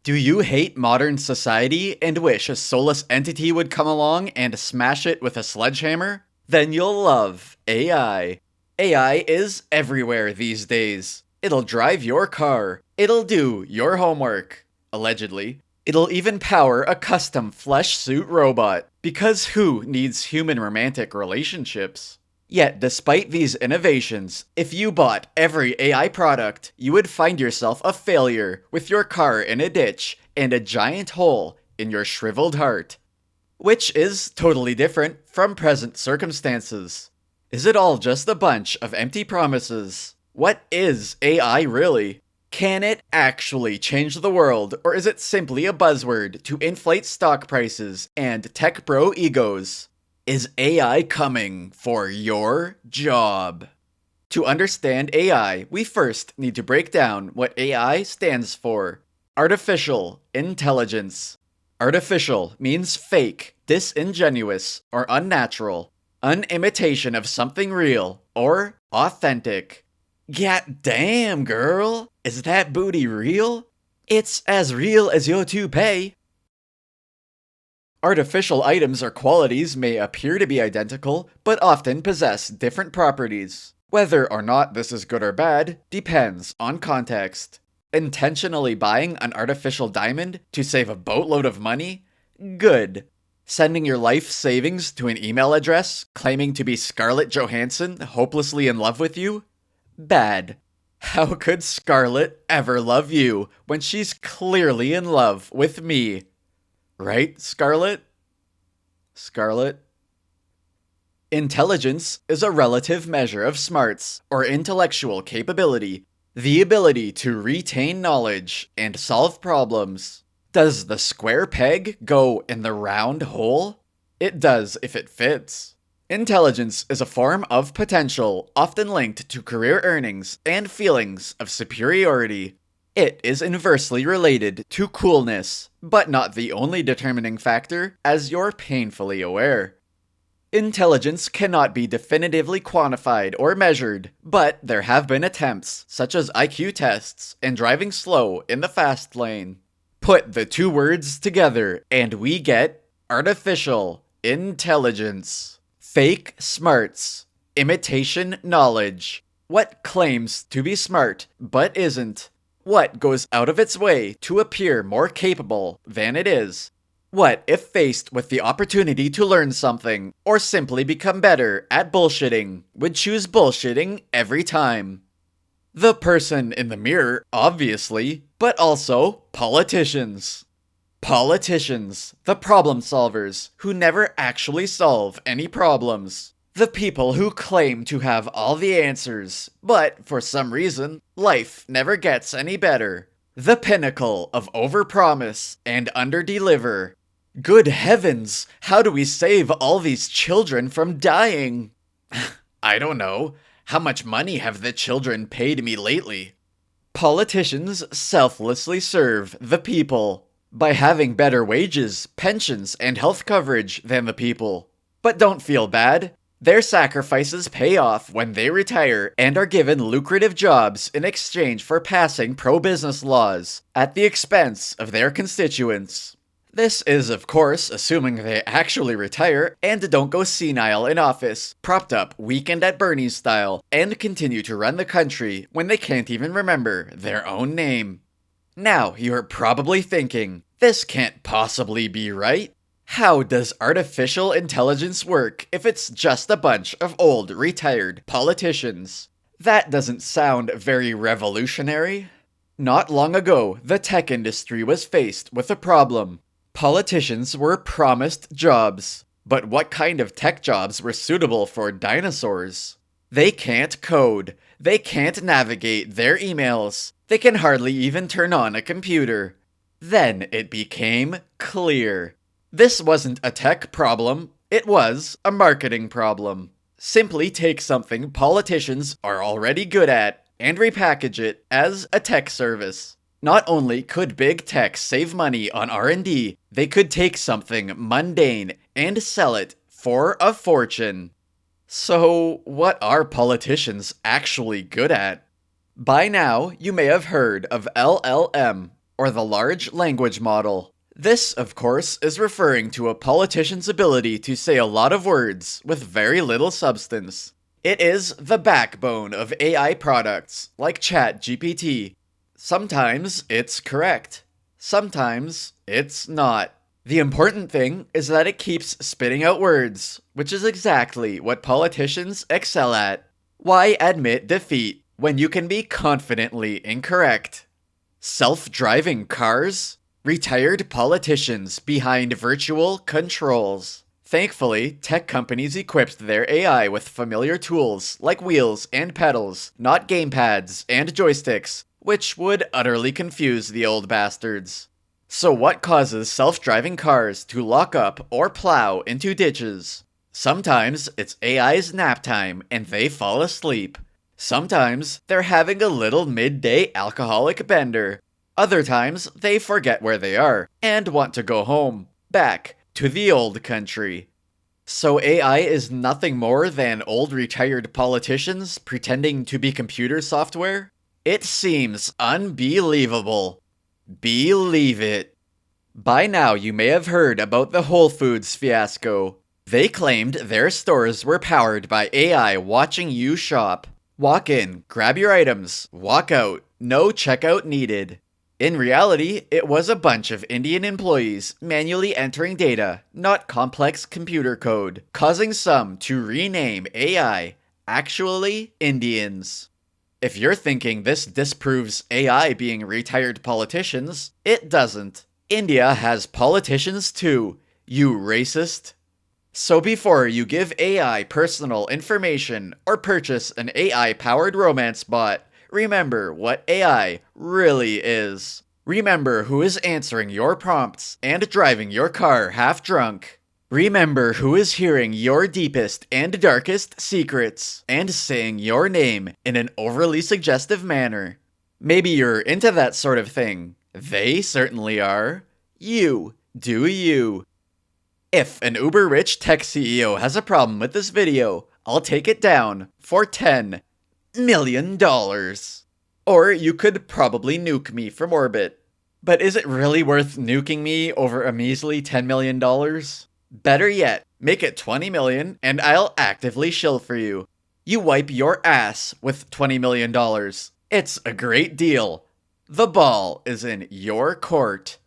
Do you hate modern society and wish a soulless entity would come along and smash it with a sledgehammer? Then you'll love AI. AI is everywhere these days. It'll drive your car. It'll do your homework. Allegedly. It'll even power a custom flesh suit robot. Because who needs human romantic relationships? Yet, despite these innovations, if you bought every AI product, you would find yourself a failure with your car in a ditch and a giant hole in your shriveled heart. Which is totally different from present circumstances. Is it all just a bunch of empty promises? What is AI really? Can it actually change the world, or is it simply a buzzword to inflate stock prices and tech bro egos? Is AI coming for your job? To understand AI, we first need to break down what AI stands for. Artificial intelligence. Artificial means fake, disingenuous, or unnatural. An imitation of something real or authentic. God damn, girl! Is that booty real? It's as real as your toupee. Artificial items or qualities may appear to be identical, but often possess different properties. Whether or not this is good or bad depends on context. Intentionally buying an artificial diamond to save a boatload of money? Good. Sending your life savings to an email address claiming to be Scarlett Johansson hopelessly in love with you? Bad. How could Scarlett ever love you when she's clearly in love with me? Right, Scarlett? Scarlett? Intelligence is a relative measure of smarts, or intellectual capability, the ability to retain knowledge and solve problems. Does the square peg go in the round hole? It does if it fits. Intelligence is a form of potential, often linked to career earnings and feelings of superiority. It is inversely related to coolness, but not the only determining factor, as you're painfully aware. Intelligence cannot be definitively quantified or measured, but there have been attempts, such as IQ tests and driving slow in the fast lane. Put the two words together, and we get artificial intelligence. Fake smarts. Imitation knowledge. What claims to be smart, but isn't? What goes out of its way to appear more capable than it is? What if faced with the opportunity to learn something, or simply become better at bullshitting, would choose bullshitting every time? The person in the mirror, obviously, but also politicians. Politicians, the problem solvers, who never actually solve any problems. The people who claim to have all the answers, but for some reason, life never gets any better. The pinnacle of overpromise and underdeliver. Good heavens, how do we save all these children from dying? I don't know. How much money have the children paid me lately? Politicians selflessly serve the people by having better wages, pensions, and health coverage than the people. But don't feel bad. Their sacrifices pay off when they retire and are given lucrative jobs in exchange for passing pro-business laws at the expense of their constituents. This is, of course, assuming they actually retire and don't go senile in office, propped up Weekend at Bernie's style, and continue to run the country when they can't even remember their own name. Now, you're probably thinking, this can't possibly be right. How does artificial intelligence work if it's just a bunch of old, retired politicians? That doesn't sound very revolutionary. Not long ago, the tech industry was faced with a problem. Politicians were promised jobs, but what kind of tech jobs were suitable for dinosaurs? They can't code. They can't navigate their emails. They can hardly even turn on a computer. Then it became clear. This wasn't a tech problem, it was a marketing problem. Simply take something politicians are already good at and repackage it as a tech service. Not only could big tech save money on R&D, they could take something mundane and sell it for a fortune. So, what are politicians actually good at? By now, you may have heard of LLM, or the large language model. This, of course, is referring to a politician's ability to say a lot of words with very little substance. It is the backbone of AI products, like ChatGPT. Sometimes it's correct. Sometimes it's not. The important thing is that it keeps spitting out words, which is exactly what politicians excel at. Why admit defeat when you can be confidently incorrect? Self-driving cars? Retired politicians behind virtual controls. Thankfully, tech companies equipped their AI with familiar tools like wheels and pedals, not gamepads and joysticks, which would utterly confuse the old bastards. So what causes self-driving cars to lock up or plow into ditches? Sometimes it's AI's nap time and they fall asleep. Sometimes they're having a little midday alcoholic bender. Other times they forget where they are and want to go home, back to the old country. So AI is nothing more than old retired politicians pretending to be computer software? It seems unbelievable. Believe it. By now you may have heard about the Whole Foods fiasco. They claimed their stores were powered by AI watching you shop. Walk in, grab your items, walk out, no checkout needed. In reality, it was a bunch of Indian employees manually entering data, not complex computer code, causing some to rename AI actually Indians. If you're thinking this disproves AI being retired politicians, it doesn't. India has politicians too, you racist. So before you give AI personal information or purchase an AI-powered romance bot, remember what AI really is. Remember who is answering your prompts and driving your car half drunk. Remember who is hearing your deepest and darkest secrets and saying your name in an overly suggestive manner. Maybe you're into that sort of thing. They certainly are. You do you. If an uber-rich tech CEO has a problem with this video, I'll take it down for $10 million. Or you could probably nuke me from orbit. But is it really worth nuking me over a measly $10 million? Better yet, make it 20 million and I'll actively shill for you. You wipe your ass with $20 million. It's a great deal. The ball is in your court.